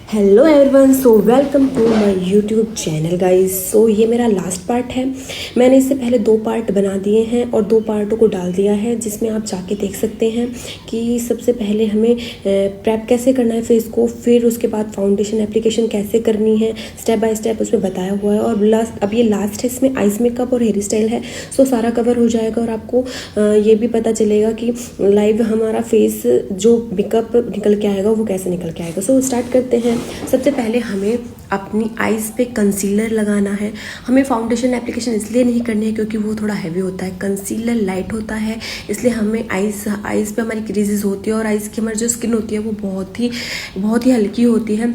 Hello everyone, so welcome to my YouTube channel guys. So ये मेरा last part है। मैंने इससे पहले 2 पार्ट बना दिए हैं और 2 पार्टों को डाल दिया है, जिसमें आप जाके देख सकते हैं कि सबसे पहले हमें प्रेप कैसे करना है फेस को, फिर उसके बाद फाउंडेशन एप्लीकेशन कैसे करनी है, स्टेप बाय स्टेप उसमें बताया हुआ है। और अब ये लास्ट है, इसमें आइस मेकअप और हेयर स्टाइल है। सो सारा कवर हो जाएगा और आपको ये भी पता चलेगा कि लाइव हमारा फेस जो मेकअप निकल के आएगा वो कैसे निकल के आएगा। सो स्टार्ट करते हैं। सबसे पहले हमें अपनी आईज पे कंसीलर लगाना है। हमें फाउंडेशन एप्लीकेशन इसलिए नहीं करनी है क्योंकि वो थोड़ा हैवी होता है, कंसीलर लाइट होता है, इसलिए हमें आईज पे हमारी क्रीजेस होती है और आईज की हमारी जो स्किन होती है वो बहुत ही हल्की होती है।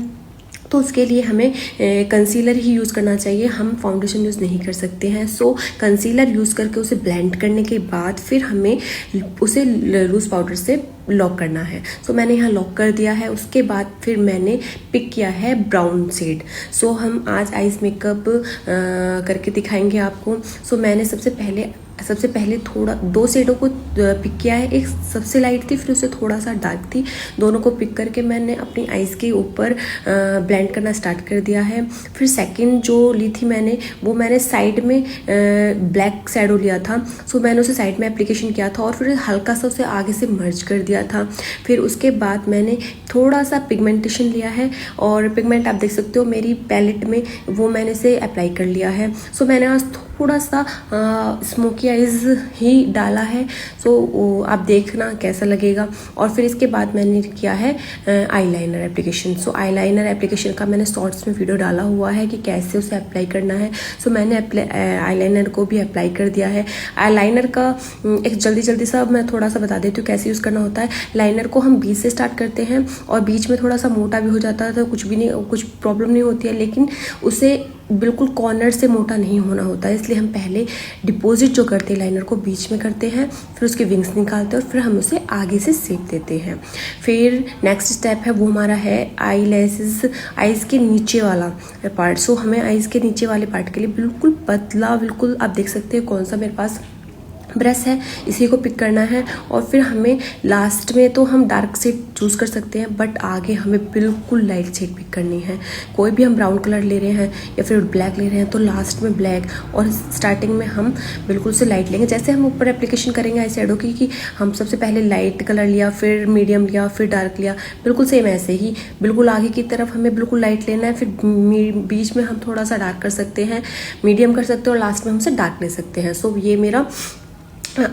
तो उसके लिए हमें कंसीलर ही यूज़ करना चाहिए, हम फाउंडेशन यूज़ नहीं कर सकते हैं। सो कंसीलर यूज़ करके उसे ब्लेंड करने के बाद फिर हमें उसे लूज़ पाउडर से लॉक करना है। सो मैंने यहाँ लॉक कर दिया है। उसके बाद फिर मैंने पिक किया है ब्राउन शेड। सो हम आज आइस मेकअप करके दिखाएंगे आपको। सो मैंने सबसे पहले थोड़ा 2 शेडों को पिक किया है। एक सबसे लाइट थी, फिर उससे थोड़ा सा डार्क थी। दोनों को पिक करके मैंने अपनी आइज़ के ऊपर ब्लेंड करना स्टार्ट कर दिया है। फिर सेकंड जो ली थी मैंने साइड में ब्लैक शैडो लिया था। सो मैंने उसे साइड में एप्लीकेशन किया था और फिर हल्का सा उसे आगे से मर्ज कर दिया था। फिर उसके बाद मैंने थोड़ा सा पिगमेंटेशन लिया है और पिगमेंट आप देख सकते हो मेरी पैलेट में, वो मैंने इसे अप्लाई कर लिया है। सो मैंने आज थोड़ा सा स्मोकी आइज ही डाला है। सो आप देखना कैसा लगेगा। और फिर इसके बाद मैंने किया है आईलाइनर एप्लीकेशन। सो आईलाइनर एप्लीकेशन का मैंने शॉर्ट्स में वीडियो डाला हुआ है कि कैसे उसे अप्लाई करना है। सो मैंने आईलाइनर को भी अप्लाई कर दिया है। आईलाइनर का एक जल्दी सा मैं थोड़ा सा बता देती हूँ कैसे यूज़ करना होता है। लाइनर को हम बीच से स्टार्ट करते हैं और बीच में थोड़ा सा मोटा भी हो जाता है तो कुछ प्रॉब्लम नहीं होती है, लेकिन उसे बिल्कुल कॉर्नर से मोटा नहीं होना होता है। इसलिए हम पहले डिपॉजिट जो करते हैं लाइनर को बीच में करते हैं, फिर उसके विंग्स निकालते हैं और फिर हम उसे आगे से शेप देते हैं। फिर नेक्स्ट स्टेप है वो हमारा है आई लैसेस, आइज़ के नीचे वाला पार्ट। सो हमें आइज़ के नीचे वाले पार्ट के लिए बिल्कुल पतला, बिल्कुल आप देख सकते हैं कौन सा मेरे पास ब्रश है, इसी को पिक करना है। और फिर हमें लास्ट में तो हम डार्क शेड चूज़ कर सकते हैं, बट आगे हमें बिल्कुल लाइट शेड पिक करनी है। कोई भी हम ब्राउन कलर ले रहे हैं या फिर ब्लैक ले रहे हैं तो लास्ट में ब्लैक और स्टार्टिंग में हम बिल्कुल से लाइट लेंगे। जैसे हम ऊपर एप्लीकेशन करेंगे आई शेडो की कि हम सबसे पहले लाइट कलर लिया, फिर मीडियम लिया, फिर डार्क लिया, बिल्कुल सेम ऐसे ही बिल्कुल आगे की तरफ हमें बिल्कुल लाइट लेना है। फिर बीच में हम थोड़ा सा डार्क कर सकते हैं, मीडियम कर सकते हैं और लास्ट में हम उसे डार्क ले सकते हैं। सो ये मेरा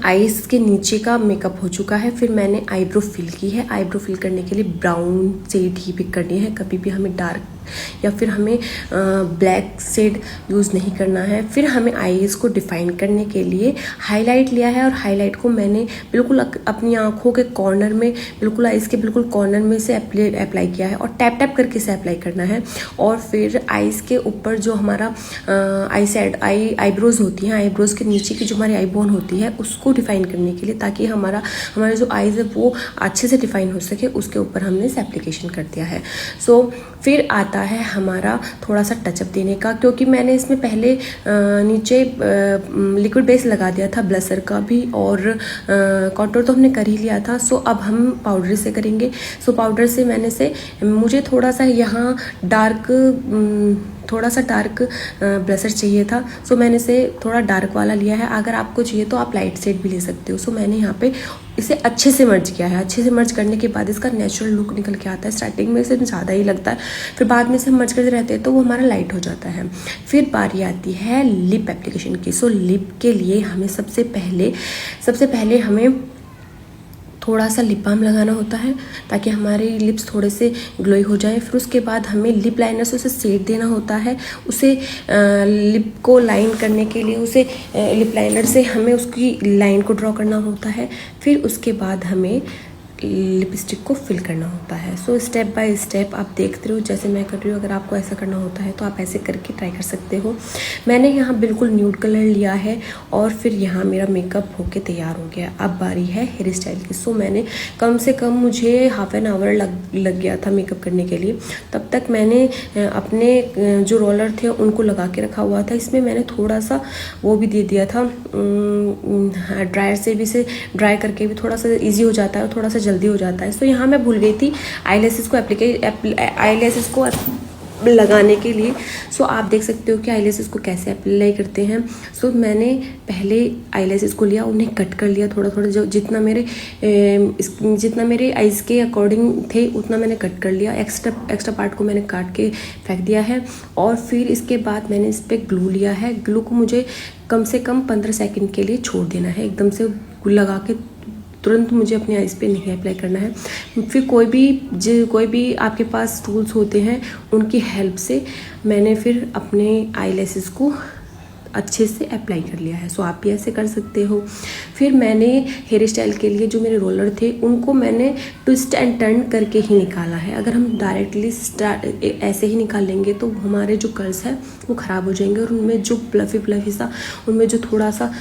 आईज के नीचे का मेकअप हो चुका है। फिर मैंने आईब्रो फिल की है। आईब्रो फिल करने के लिए ब्राउन शेड ही पिक करनी है, कभी भी हमें डार्क या फिर हमें ब्लैक शेड यूज़ नहीं करना है। फिर हमें आईज को डिफाइन करने के लिए हाईलाइट लिया है और हाईलाइट को मैंने बिल्कुल अपनी आँखों के कॉर्नर में, बिल्कुल आईज के बिल्कुल कॉर्नर में से अप्लाई किया है और टैप टैप करके इसे अप्लाई करना है। और फिर आईज के ऊपर जो हमारा आईब्रोज होती हैं, आईब्रोज के नीचे की जो हमारी आई बोन होती है उसको डिफाइन करने के लिए, ताकि हमारे जो आईज है वो अच्छे से डिफाइन हो सके, उसके ऊपर हमने इस एप्लीकेशन कर दिया है। सो फिर आता है हमारा थोड़ा सा टचअप देने का, क्योंकि मैंने इसमें पहले नीचे लिक्विड बेस लगा दिया था ब्लशर का भी और कॉन्टूर तो हमने कर ही लिया था। सो अब हम पाउडर से करेंगे। सो पाउडर से मुझे थोड़ा सा यहाँ थोड़ा सा डार्क ब्लशर चाहिए था। सो मैंने इसे थोड़ा डार्क वाला लिया है। अगर आपको चाहिए तो आप लाइट शेड भी ले सकते हो। सो मैंने यहाँ पे इसे अच्छे से मर्ज किया है। अच्छे से मर्ज करने के बाद इसका नेचुरल लुक निकल के आता है। स्टार्टिंग में इसे ज़्यादा ही लगता है, फिर बाद में इसे मर्ज करते रहते हैं तो वो हमारा लाइट हो जाता है। फिर बारी आती है लिप एप्लीकेशन की। सो लिप के लिए हमें सबसे पहले हमें थोड़ा सा लिप बाम लगाना होता है ताकि हमारे लिप्स थोड़े से ग्लोई हो जाए। फिर उसके बाद हमें लिप लाइनर से उसे शेड देना होता है। उसे लिप को लाइन करने के लिए उसे लिप लाइनर से हमें उसकी लाइन को ड्रॉ करना होता है। फिर उसके बाद हमें लिपस्टिक को फिल करना होता है। सो स्टेप बाय स्टेप आप देखते रहो जैसे मैं कर रही हूँ। अगर आपको ऐसा करना होता है तो आप ऐसे करके ट्राई कर सकते हो। मैंने यहाँ बिल्कुल न्यूड कलर लिया है और फिर यहाँ मेरा मेकअप होके तैयार हो गया। अब बारी है हेयर स्टाइल की। सो मैंने कम से कम मुझे हाफ एन आवर लग गया था मेकअप करने के लिए। तब तक मैंने अपने जो रोलर थे उनको लगा के रखा हुआ था। इसमें मैंने थोड़ा सा वो भी दे दिया था ड्रायर से भी, इसे ड्राई करके भी थोड़ा सा ईजी हो जाता है और थोड़ा सा जल्दी हो जाता है। सो यहाँ मैं भूल गई थी आईलैशेस को लगाने के लिए। सो आप देख सकते हो कि आईलैशेस को कैसे अप्लाई करते हैं। सो मैंने पहले आईलैशेस को लिया, उन्हें कट कर लिया थोड़ा थोड़ा, जो जितना मेरे आइज़ के अकॉर्डिंग थे उतना मैंने कट कर लिया। एक्स्ट्रा पार्ट को मैंने काट के फेंक दिया है। और फिर इसके बाद मैंने इस पर ग्लू लिया है। ग्लू को मुझे कम से कम 15 सेकेंड के लिए छोड़ देना है, एकदम से लगा के तुरंत मुझे अपने आइज़ पे नहीं अप्लाई करना है। फिर कोई भी आपके पास टूल्स होते हैं उनकी हेल्प से मैंने फिर अपने आईलैशेस को अच्छे से अप्लाई कर लिया है। सो आप भी ऐसे कर सकते हो। फिर मैंने हेयर स्टाइल के लिए जो मेरे रोलर थे उनको मैंने ट्विस्ट एंड टर्न करके ही निकाला है। अगर हम डायरेक्टली ऐसे ही निकाल लेंगे तो हमारे जो कर्ल्स हैं वो ख़राब हो जाएंगे, और उनमें जो फ्लफ़ी सा, उनमें जो थोड़ा सा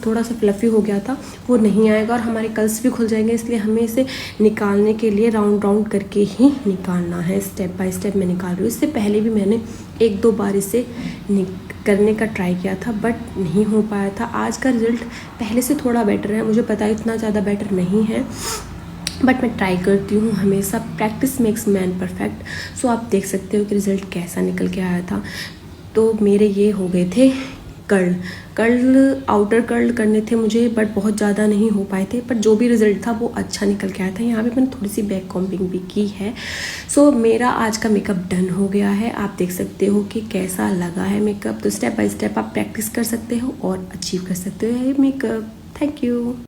थोड़ा सा फ्लफ़ी हो गया था वो नहीं आएगा, और हमारे कर्ल्स भी खुल जाएंगे। इसलिए हमें इसे निकालने के लिए राउंड करके ही निकालना है। स्टेप बाय स्टेप मैं निकाल रही हूँ। इससे पहले भी मैंने 1-2 बार इसे करने का ट्राई किया था, बट नहीं हो पाया था। आज का रिज़ल्ट पहले से थोड़ा बेटर है, मुझे पता है इतना ज़्यादा बेटर नहीं है, बट मैं ट्राई करती हूँ हमेशा। Practice makes man perfect. So आप देख सकते हो कि रिज़ल्ट कैसा निकल के आया था। तो मेरे ये हो गए थे आउटर कर्ल करने थे मुझे, बट बहुत ज़्यादा नहीं हो पाए थे, बट जो भी रिज़ल्ट था वो अच्छा निकल के आया था। यहाँ पे मैंने थोड़ी सी बैक कॉम्बिंग भी की है। सो मेरा आज का मेकअप डन हो गया है। आप देख सकते हो कि कैसा लगा है मेकअप। तो स्टेप बाय स्टेप आप प्रैक्टिस कर सकते हो और अचीव कर सकते हो ये मेकअप। Thank you.